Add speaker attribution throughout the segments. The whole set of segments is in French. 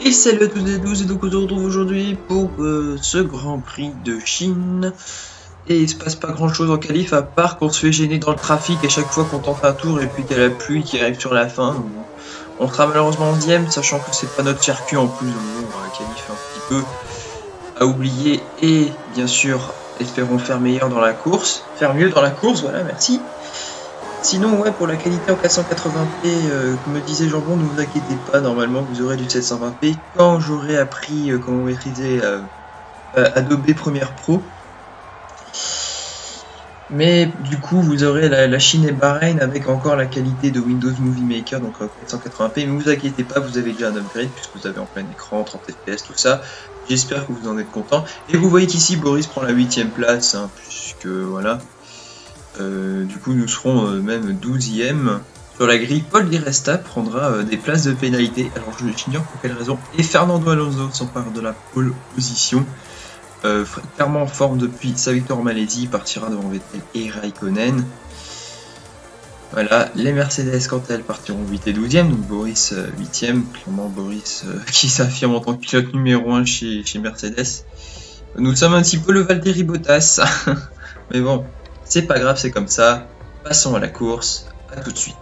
Speaker 1: Et salut à toutes et à tous, et donc on se retrouve aujourd'hui pour ce Grand Prix de Chine. Et il se passe pas grand chose en qualif à part qu'on se fait gêner dans le trafic à chaque fois qu'on tente un tour et puis qu'il y a la pluie qui arrive sur la fin. On sera malheureusement 11ème, sachant que c'est pas notre circuit en plus, donc bon, la qualif un petit peu à oublier. Et bien sûr, espérons faire meilleur dans la course, faire mieux dans la course, voilà, merci. Sinon, ouais, pour la qualité en 480p, comme me disait Jambon, ne vous inquiétez pas, normalement vous aurez du 720p quand j'aurai appris comment maîtriser Adobe Premiere Pro. Mais du coup, vous aurez la Chine et Bahreïn avec encore la qualité de Windows Movie Maker, donc 480p. Mais vous inquiétez pas, vous avez déjà un upgrade puisque vous avez en plein écran, 30 fps, tout ça. J'espère que vous en êtes content. Et vous voyez qu'ici, Boris prend la 8ème place, hein, puisque voilà. Du coup, nous serons même 12ème sur la grille. Paul Di Resta prendra des places de pénalité. Alors, je ignore pour quelle raison. Et Fernando Alonso s'empare de la pole position. Clairement en forme depuis sa victoire en Malaisie. Il partira devant Vettel et Raikkonen. Voilà. Les Mercedes, quant à elles, partiront 8 et 12ème. Donc, Boris 8ème. Clairement, Boris qui s'affirme en tant que pilote numéro 1 chez Mercedes. Nous sommes un petit peu le Valtteri Bottas. Mais bon. C'est pas grave, c'est comme ça. Passons à la course. À tout de suite.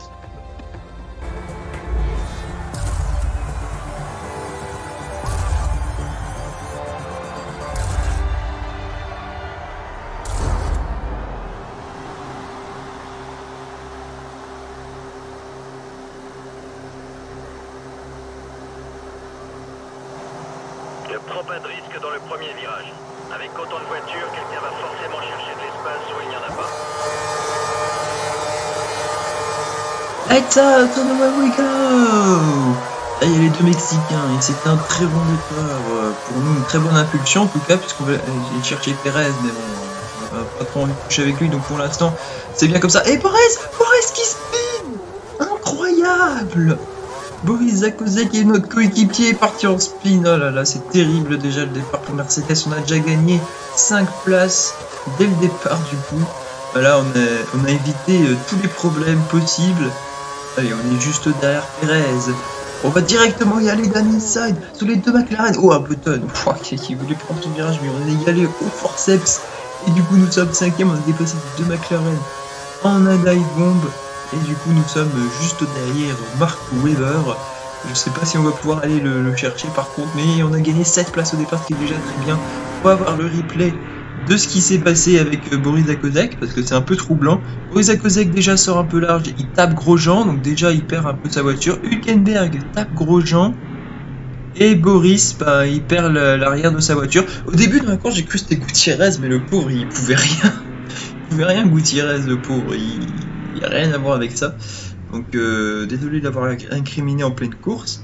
Speaker 2: Ne prends pas de risque dans le premier virage. Avec autant de voitures, quelqu'un va forcément chercher de l'espace où il n'y en a pas.
Speaker 1: Aïta, turn away we go! Là, il y a les deux Mexicains et c'était un très bon départ pour nous, une très bonne impulsion en tout cas, puisqu'on va aller chercher Perez, mais bon, on n'a pas trop envie de coucher avec lui, donc pour l'instant, c'est bien comme ça. Et Boris qui spin! Incroyable! Boris Zakozek et notre coéquipier est parti en spin. Oh là là, c'est terrible déjà le départ pour Mercedes. On a déjà gagné 5 places dès le départ du coup. Voilà, on a évité tous les problèmes possibles. Allez, on est juste derrière Perez. On va directement y aller d'un inside sous les deux McLaren. Oh, un Button qui voulait prendre son virage, mais on est y allé au forceps. Et du coup, nous sommes 5ème. On a dépassé les deux McLaren en un dive bomb. Et du coup, nous sommes juste derrière Mark Webber. Je sais pas si on va pouvoir aller le chercher par contre, mais on a gagné 7 places au départ, ce qui est déjà très bien. On va voir le replay de ce qui s'est passé avec Boris Zakozek, parce que c'est un peu troublant. Boris Zakozek déjà sort un peu large, il tape Grosjean, donc déjà il perd un peu sa voiture. Hülkenberg tape Grosjean. Et Boris, bah, il perd l'arrière de sa voiture. Au début de la course, j'ai cru que c'était Gutiérrez, mais le pauvre, il pouvait rien. Il pouvait rien, Gutiérrez, le pauvre. Il n'y a rien à voir avec ça. Donc désolé d'avoir incriminé en pleine course.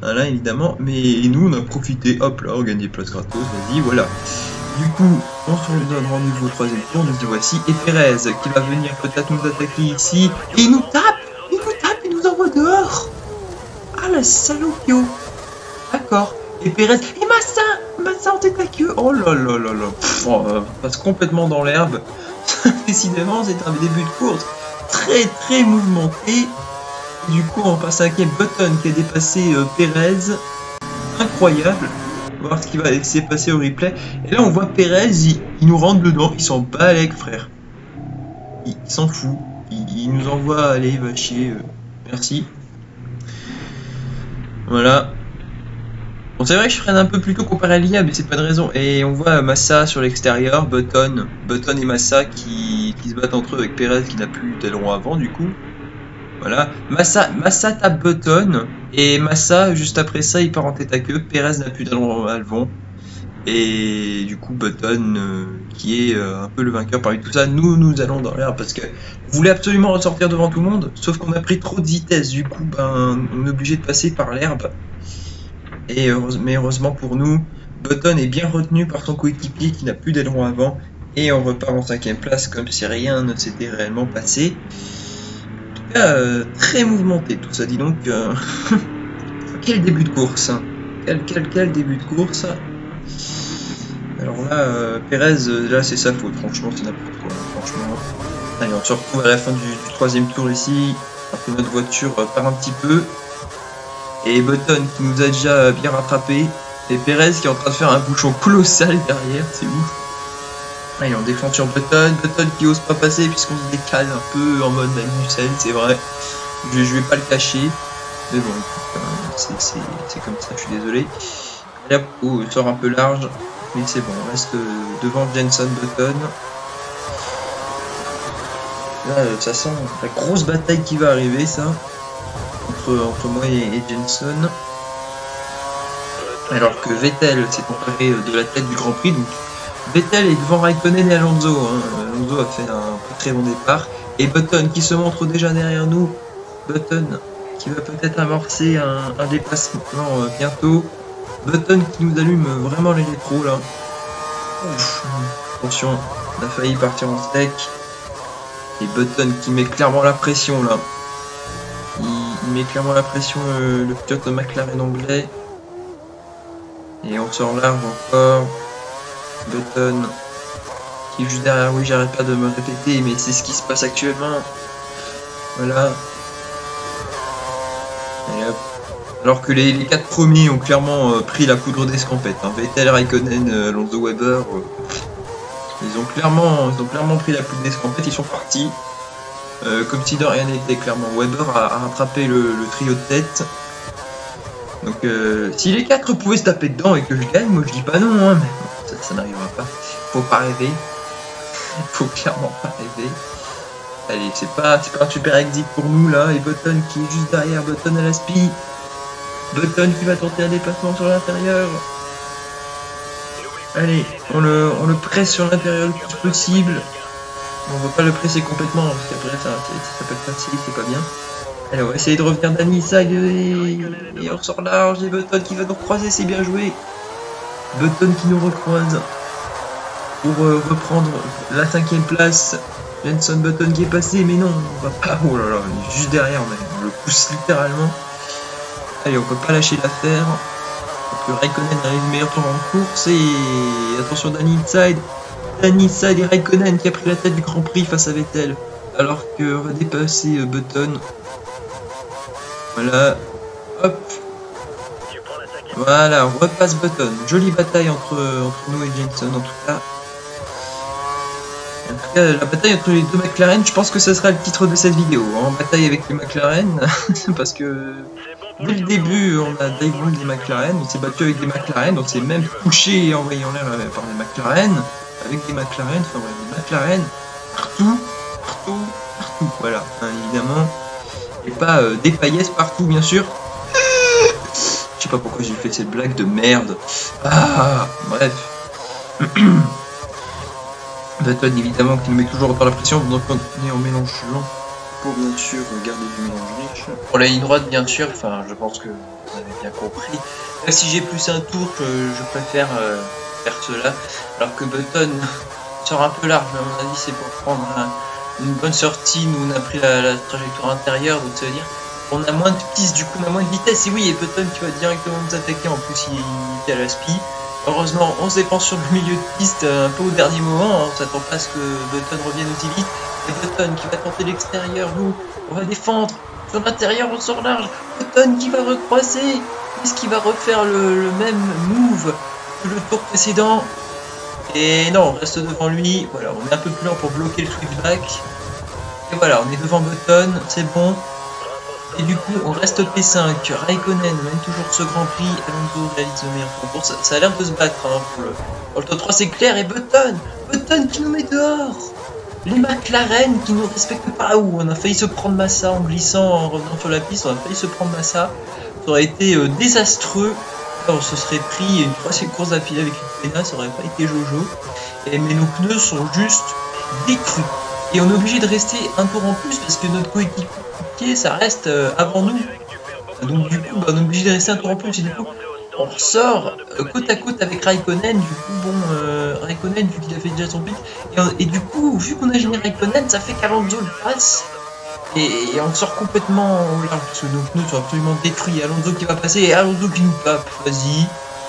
Speaker 1: Voilà, évidemment. Mais nous, on a profité. Hop là, on gagne des places gratos. Vas-y, voilà. Du coup, on se donne rendez-vous au 3ème tour. Nous y voici. Et Perez qui va venir peut-être nous attaquer ici. Et il nous tape. Il nous envoie dehors. Ah, la salopio. D'accord. Et Perez. Et Massa en tête à queue. Oh là là là là. On passe complètement dans l'herbe. Décidément, c'est un début de course très mouvementé. Et du coup, on passe à Button qui a dépassé Perez. Incroyable. On va voir ce qui va s'est passé au replay. Et là, on voit Perez, il nous rentre dedans. Il s'en bat avec frère. Il s'en fout. Il nous envoie, allez, va chier. Merci. Voilà. Bon, c'est vrai que je freine un peu plus tôt comparé à l'IA, mais c'est pas de raison. Et on voit Massa sur l'extérieur, Button et Massa qui se battent entre eux avec Perez qui n'a plus d'aileron avant du coup. Voilà. Massa tape Button et Massa, juste après ça, il part en tête à queue. Perez n'a plus d'aileron avant. Et du coup, Button qui est un peu le vainqueur parmi tout ça. Nous allons dans l'air parce que on voulait absolument ressortir devant tout le monde, sauf qu'on a pris trop de vitesse. Du coup, ben, on est obligé de passer par l'herbe. Mais heureusement pour nous, Button est bien retenu par son coéquipier qui n'a plus d'aileron avant. Et on repart en 5ème place comme si rien ne s'était réellement passé. En tout cas, très mouvementé tout ça, dis donc. Quel début de course, hein. Quel début de course. Alors là, Perez, là c'est sa faute, franchement c'est n'importe quoi. Franchement. Allez, on se retrouve à la fin du 3ème tour ici. Alors que notre voiture part un petit peu. Et Button qui nous a déjà bien rattrapé. Et Perez qui est en train de faire un bouchon colossal derrière, c'est ouf. Allez, on défend sur Button. Button qui ose pas passer puisqu'on se décale un peu en mode Magnussen, c'est vrai. Je vais pas le cacher. Mais bon, c'est comme ça, je suis désolé. Là, oh, il sort un peu large. Mais c'est bon, on reste devant Jenson Button. Là, ça sent la grosse bataille qui va arriver, ça. Entre moi et Jenson. Alors que Vettel s'est emparé de la tête du Grand Prix. Donc Vettel est devant Raikkonen et Alonso. Hein. Alonso a fait un très bon départ. Et Button qui se montre déjà derrière nous. Button qui va peut-être amorcer un dépassement bientôt. Button qui nous allume vraiment les rétros là. Ouf. Attention, on a failli partir en steak. Et Button qui met clairement la pression là. Il met clairement la pression le pilote de McLaren anglais. Et on sort large encore. Button qui est juste derrière. Oui, j'arrête pas de me répéter, mais c'est ce qui se passe actuellement. Voilà. Et hop. Alors que les 4 premiers ont clairement pris la poudre d'escampette. Hein. Vettel, Raikkonen, Alonso, Weber. Ils ont clairement pris la poudre d'escampette. Ils sont partis. Comme si de rien n'était, clairement. Weber a rattrapé le trio de tête. Donc si les 4 pouvaient se taper dedans et que je gagne, moi je dis pas non, hein, mais ça n'arrivera pas. Faut pas rêver. Faut clairement pas rêver. Allez, c'est pas un super exit pour nous là. Et Button qui est juste derrière, Button à la spi. Button qui va tenter un dépassement sur l'intérieur. Allez, on le presse sur l'intérieur le plus possible. On va pas le presser complètement parce qu'après ça peut être facile, c'est pas bien. Allez, on va essayer de revenir d'Aniside et on sort large. Et Button qui va nous recroiser, c'est bien joué. Button qui nous recroise pour reprendre la 5ème place. Jenson Button qui est passé, mais non, on va pas. Oh là là, on est juste derrière, on le pousse littéralement. Allez, on peut pas lâcher l'affaire. Donc Raikkonen arrive meilleur tour en course. Et attention d'Aniside. Aniside et Raikkonen qui a pris la tête du Grand Prix face à Vettel. Alors qu'on va dépasser Button. Voilà. Hop. Voilà, on repasse Button. Jolie bataille entre nous et Jenson en tout cas. En tout cas, la bataille entre les deux McLaren, je pense que ce sera le titre de cette vidéo. En bataille avec les McLaren. Parce que dès le début, on a déroulé des McLaren. On s'est battu avec des McLaren. On s'est même couché et envoyé en l'air par des McLaren. Avec des McLaren, enfin ouais, des McLaren partout. Voilà, hein, évidemment. Et pas des paillettes partout, bien sûr. Je sais pas pourquoi j'ai fait cette blague de merde. Ah, bref. Button, évidemment, qui nous met toujours dans la pression. Donc, on est en mélange lent pour bien sûr garder du mélange riche. Pour la ligne droite, bien sûr, enfin, je pense que vous avez bien compris. Là, si j'ai plus un tour, je préfère faire cela. Alors que Button sort un peu large, mais à mon avis, c'est pour prendre une bonne sortie. Nous, on a pris la trajectoire intérieure, donc ça veut dire qu'on a moins de pistes, du coup, on a moins de vitesse. Et oui, et Button qui va directement nous attaquer. En plus, il était à la spi. Heureusement, on se dépense sur le milieu de piste un peu au dernier moment. On s'attend pas à ce que Button revienne aussi vite. Et Button qui va tenter l'extérieur. Nous, on va défendre. Sur l'intérieur, on sort large. Button qui va recroiser. Est-ce qu'il va refaire le même move que le tour précédent? Et non, on reste devant lui. Voilà, on est un peu plus lent pour bloquer le switchback. Et voilà, on est devant Button. C'est bon. Et du coup, on reste P5. Raikkonen mène toujours ce Grand Prix. Alonso réalise le meilleur tour. Ça a l'air de se battre hein, pour le top 3, c'est clair. Et Button qui nous met dehors. Les McLaren qui nous respectent pas. Où on a failli se prendre Massa en glissant, en revenant sur la piste. On a failli se prendre Massa. Ça aurait été désastreux. On se serait pris une 3e course d'affilée avec une Pena. Ça aurait pas été Jojo. Mais nos pneus sont juste détruits. Et on est obligé de rester un tour en plus parce que notre coéquipier ça reste avant nous. Donc du coup on est obligé de rester un tour en plus et du coup on ressort côte à côte avec Raikkonen. Du coup bon Raikkonen vu qu'il a fait déjà son pic et du coup vu qu'on a gêné Raikkonen ça fait qu'Alonso le passe et on sort complètement au large parce que nos pneus sont absolument détruits. Alonso qui va passer et Alonso qui nous tape, vas-y.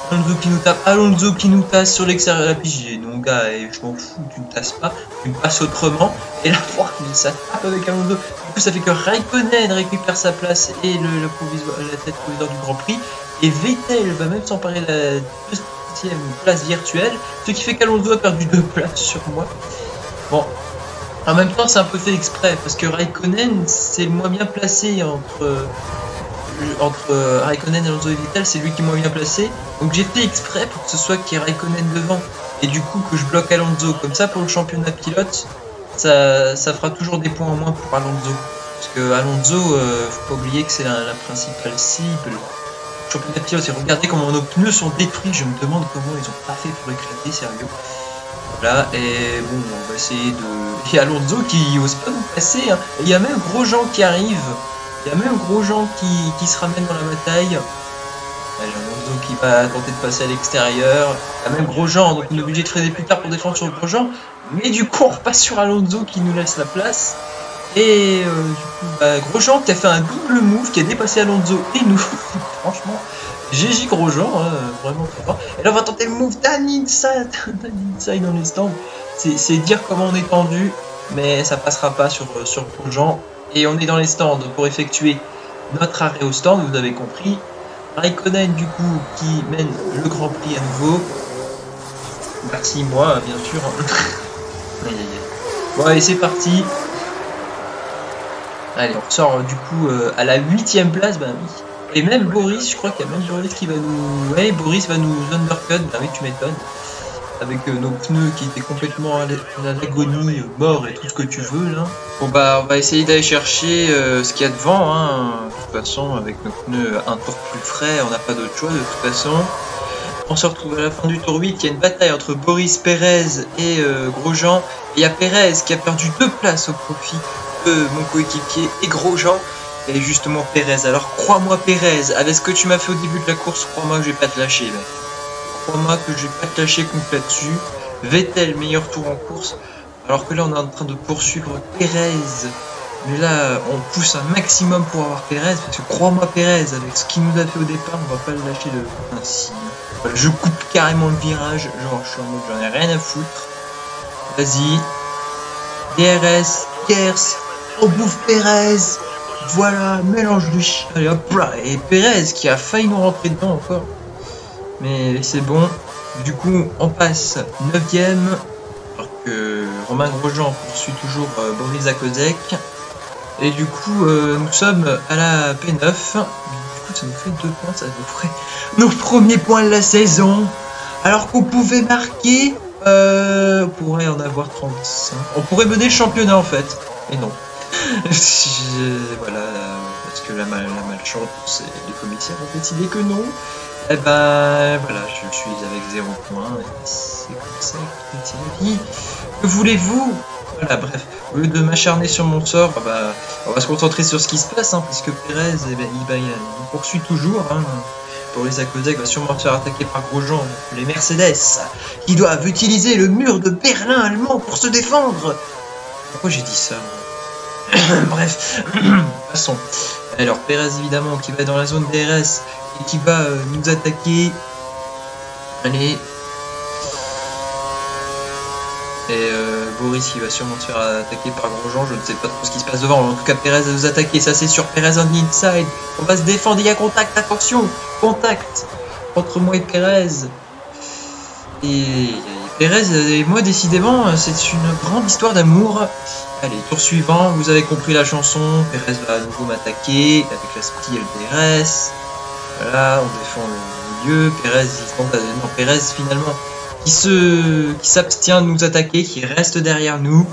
Speaker 1: Alonso qui nous tape, Alonso qui nous tasse sur l'extérieur de la piste. J'ai dit non gars, je m'en fous, tu ne tasses pas, tu me passes autrement. Et là, ça tape avec Alonso, coup, ça fait que Raikkonen récupère sa place et la tête provisoire du Grand Prix. Et Vettel va même s'emparer de la deuxième place virtuelle, ce qui fait qu'Alonso a perdu 2 places sur moi. Bon, en même temps, c'est un peu fait exprès, parce que Raikkonen, c'est le moins bien placé entre Raikkonen, Alonso et Vettel, c'est lui qui est moins bien placé. Donc j'ai fait exprès pour que ce soit qu'il y ait Raikkonen devant, et du coup que je bloque Alonso. Comme ça, pour le championnat pilote, ça fera toujours des points en moins pour Alonso. Parce que Alonso, faut pas oublier que c'est la principale cible. Le championnat pilote, et regardez comment nos pneus sont détruits, je me demande comment ils ont pas fait pour éclater, sérieux. Voilà, et bon, on va essayer de... Et Alonso qui ose pas nous passer, hein. Et il y a même Grosjean qui arrive. Il y a même Grosjean qui se ramène dans la bataille. Alonso qui va tenter de passer à l'extérieur. Il y a même Grosjean, donc on est obligé de freiner plus tard pour défendre sur Grosjean. Mais du coup, on repasse sur Alonso qui nous laisse la place. Et du coup, Grosjean qui a fait un double move, qui a dépassé Alonso et nous. Franchement, GG Grosjean, hein, vraiment très fort. Et là, on va tenter le move d'un inside dans les stands. C'est dire comment on est tendu, mais ça passera pas sur Grosjean. Et on est dans les stands pour effectuer notre arrêt au stand, vous avez compris. Raikkonen du coup qui mène le Grand Prix à nouveau. Merci moi bien sûr. Bon allez c'est parti. Allez on sort du coup à la 8ème place, bah oui. Et même Boris, je crois qu'il y a même Boris qui va nous... Ouais Boris va nous undercut, bah oui tu m'étonnes. Avec nos pneus qui étaient complètement à l'agonie, morts et tout ce que tu veux là. Bon bah on va essayer d'aller chercher ce qu'il y a devant, hein. De toute façon avec nos pneus un tour plus frais, on n'a pas d'autre choix de toute façon. On se retrouve à la fin du tour 8, il y a une bataille entre Boris, Perez et Grosjean. Et il y a Perez qui a perdu 2 places au profit de mon coéquipier et Grosjean. Et justement Perez, alors crois-moi Perez, avec ce que tu m'as fait au début de la course, crois-moi que je vais pas te lâcher mec. Crois-moi que je vais pas te lâcher complet dessus. Vettel, meilleur tour en course. Alors que là, on est en train de poursuivre Perez. Mais là, on pousse un maximum pour avoir Perez. Parce que crois-moi, Perez, avec ce qu'il nous a fait au départ, on va pas le lâcher de ainsi. Voilà, je coupe carrément le virage. Genre, je suis en mode, j'en ai rien à foutre. Vas-y. DRS, Gers, on bouffe Perez. Voilà, mélange de chien. Allez hop là. Et Perez qui a failli nous rentrer dedans encore. Mais c'est bon, du coup on passe 9ème, alors que Romain Grosjean poursuit toujours Boris Zakozek. Et du coup nous sommes à la P9, du coup ça nous fait 2 points, ça nous ferait nos premiers points de la saison. Alors qu'on pouvait marquer, on pourrait en avoir 35, on pourrait mener le championnat en fait, et non. Voilà, parce que la malchance et les commissaires ont décidé que non. Et ben voilà, je suis avec 0 points, c'est comme ça, c'est la vie. Que voulez-vous? Voilà, bref, au lieu de m'acharner sur mon sort, bah, on va se concentrer sur ce qui se passe, hein, puisque Perez, eh ben, il poursuit toujours. Hein. Boris Zakozek va sûrement se faire attaquer par Grosjean, les Mercedes, qui doivent utiliser le mur de Berlin allemand pour se défendre. Pourquoi j'ai dit ça? Bref, passons. Alors Perez évidemment qui va dans la zone DRS et qui va nous attaquer. Allez. Et Boris qui va sûrement se faire attaquer par Grosjean, je ne sais pas trop ce qui se passe devant, en tout cas Perez va nous attaquer, ça c'est sûr, Perez on the inside, on va se défendre, il y a contact, attention, contact entre moi et Perez. Et Perez et moi décidément c'est une grande histoire d'amour. Allez, tour suivant, vous avez compris la chanson, Perez va à nouveau m'attaquer avec la split LDRS. Voilà, on défend le milieu, Perez, non, Perez finalement qui s'abstient de nous attaquer, qui reste derrière nous.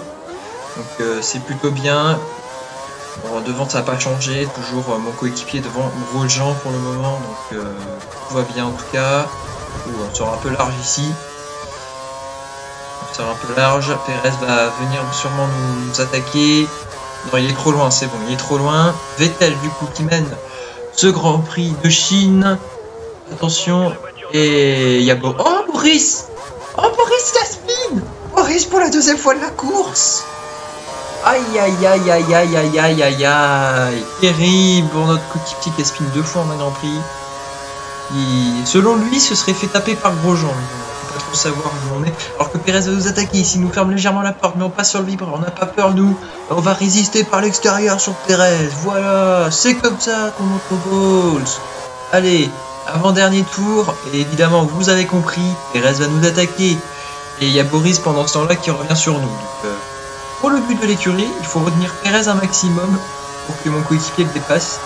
Speaker 1: Donc c'est plutôt bien. Bon, devant ça n'a pas changé, toujours mon coéquipier devant Grosjean pour le moment, donc tout va bien en tout cas. On sort un peu large ici. On sort un peu large, Perez va venir sûrement nous attaquer. Non, il est trop loin, c'est bon, il est trop loin. Vettel du coup qui mène ce Grand Prix de Chine. Attention, et il y a oh Boris! Oh Boris Caspin! Boris pour la 2e fois de la course! Aïe aïe aïe aïe aïe aïe aïe aïe aïe! Terrible pour notre coéquipier qui Caspin 2 fois en un Grand Prix. Selon lui, se serait fait taper par Grosjean. Faut pas trop savoir où on est. Alors que Perez va nous attaquer ici, nous ferme légèrement la porte, mais on passe sur le vibreur, on n'a pas peur nous. On va résister par l'extérieur sur Perez, voilà, c'est comme ça qu'on monte nos balls. Allez, avant-dernier tour, et évidemment vous avez compris, Perez va nous attaquer. Et il y a Boris pendant ce temps-là qui revient sur nous. Donc, pour le but de l'écurie, il faut retenir Perez un maximum pour que mon coéquipier le dépasse.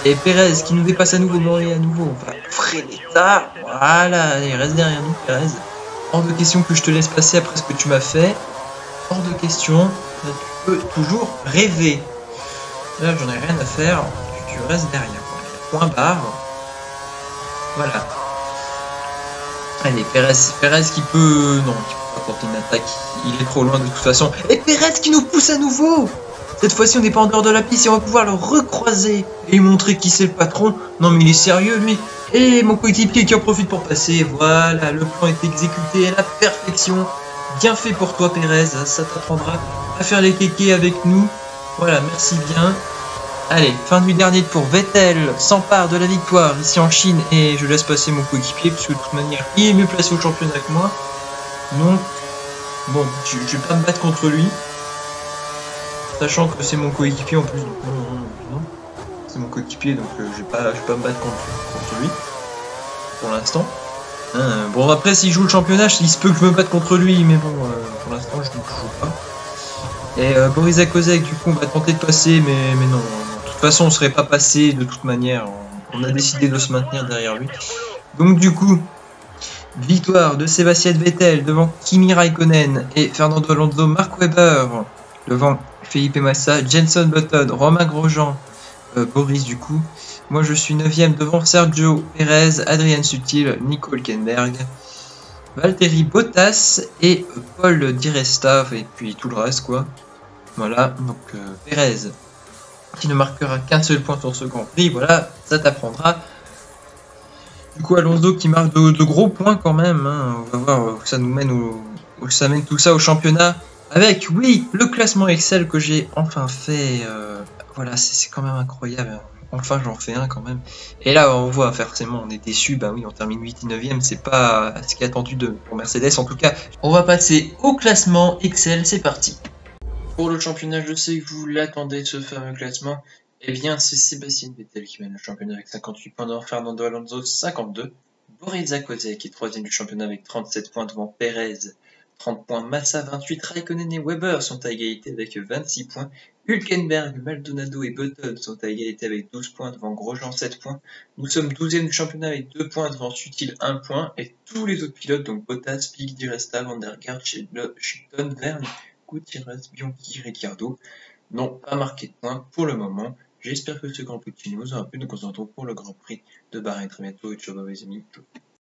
Speaker 1: Et Perez qui nous dépasse à nouveau, Boris à nouveau, on va freiner ça. Voilà, allez, reste derrière nous, Perez. Hors de question que je te laisse passer après ce que tu m'as fait. Hors de question, tu peux toujours rêver. Là, j'en ai rien à faire, tu restes derrière. Point barre. Voilà. Allez, Perez qui peut... Non, qui peut pas porter une attaque. Il est trop loin de toute façon. Et Perez qui nous pousse à nouveau. Cette fois-ci, on n'est pas en dehors de la piste et on va pouvoir le recroiser et lui montrer qui c'est le patron. Non, mais il est sérieux, lui. Et mon coéquipier qui en profite pour passer. Voilà, le plan est exécuté à la perfection. Bien fait pour toi, Perez. Ça t'apprendra à faire les kékés avec nous. Voilà, merci bien. Allez, fin du dernier tour. Vettel s'empare de la victoire ici en Chine et je laisse passer mon coéquipier puisque de toute manière, il est mieux placé au championnat que moi. Donc, bon, je vais pas me battre contre lui. Sachant que c'est mon coéquipier en plus, donc non. C'est mon coéquipier, donc je vais pas me battre contre lui. Pour l'instant. Bon, après, s'il joue le championnat, il se peut que je me batte contre lui, mais bon, pour l'instant, je ne joue pas. Et Boris Zakozek, du coup, on va tenter de passer, mais non. De toute façon, on serait pas passé de toute manière. On a décidé de se maintenir derrière lui. Donc, du coup, victoire de Sébastien Vettel devant Kimi Raikkonen et Fernando Alonso, Mark Webber devant Felipe Massa, Jenson Button, Romain Grosjean, Boris du coup. Moi je suis 9ème devant Sergio Perez, Adrian Sutil, Nico Hülkenberg, Valtteri Bottas et Paul di Resta, et puis tout le reste quoi. Voilà, donc Perez qui ne marquera qu'un seul point sur ce Grand Prix, voilà, ça t'apprendra. Du coup Alonso qui marque de gros points quand même, hein. On va voir où ça nous mène, où ça mène tout ça au championnat. Avec, oui, le classement Excel que j'ai enfin fait. Voilà, c'est quand même incroyable. Enfin, j'en fais un quand même. Et là, on voit, forcément, on est déçu. Bah oui, on termine 8 et 9ème. C'est pas ce qui est attendu pour Mercedes. En tout cas, on va passer au classement Excel. C'est parti. Pour le championnat, je sais que vous l'attendez, ce fameux classement. Eh bien, c'est Sébastien Vettel qui mène le championnat avec 58 points devant Fernando Alonso, 52. Boris Zakozek qui est 3ème du championnat avec 37 points devant Perez. 30 points, Massa 28, Raikkonen et Weber sont à égalité avec 26 points, Hülkenberg, Maldonado et Button sont à égalité avec 12 points devant Grosjean 7 points, nous sommes 12e du championnat avec 2 points devant Sutil 1 point, et tous les autres pilotes, donc Bottas, Pic, Di Resta, Van der Garde, Shilton, Verne, Gutiérrez, Bianchi, Ricciardo, n'ont pas marqué de points pour le moment. J'espère que ce Grand Prix nous aura plu, donc on se retrouve pour le Grand Prix de Bahreïn très bientôt, et ciao, bye, les amis.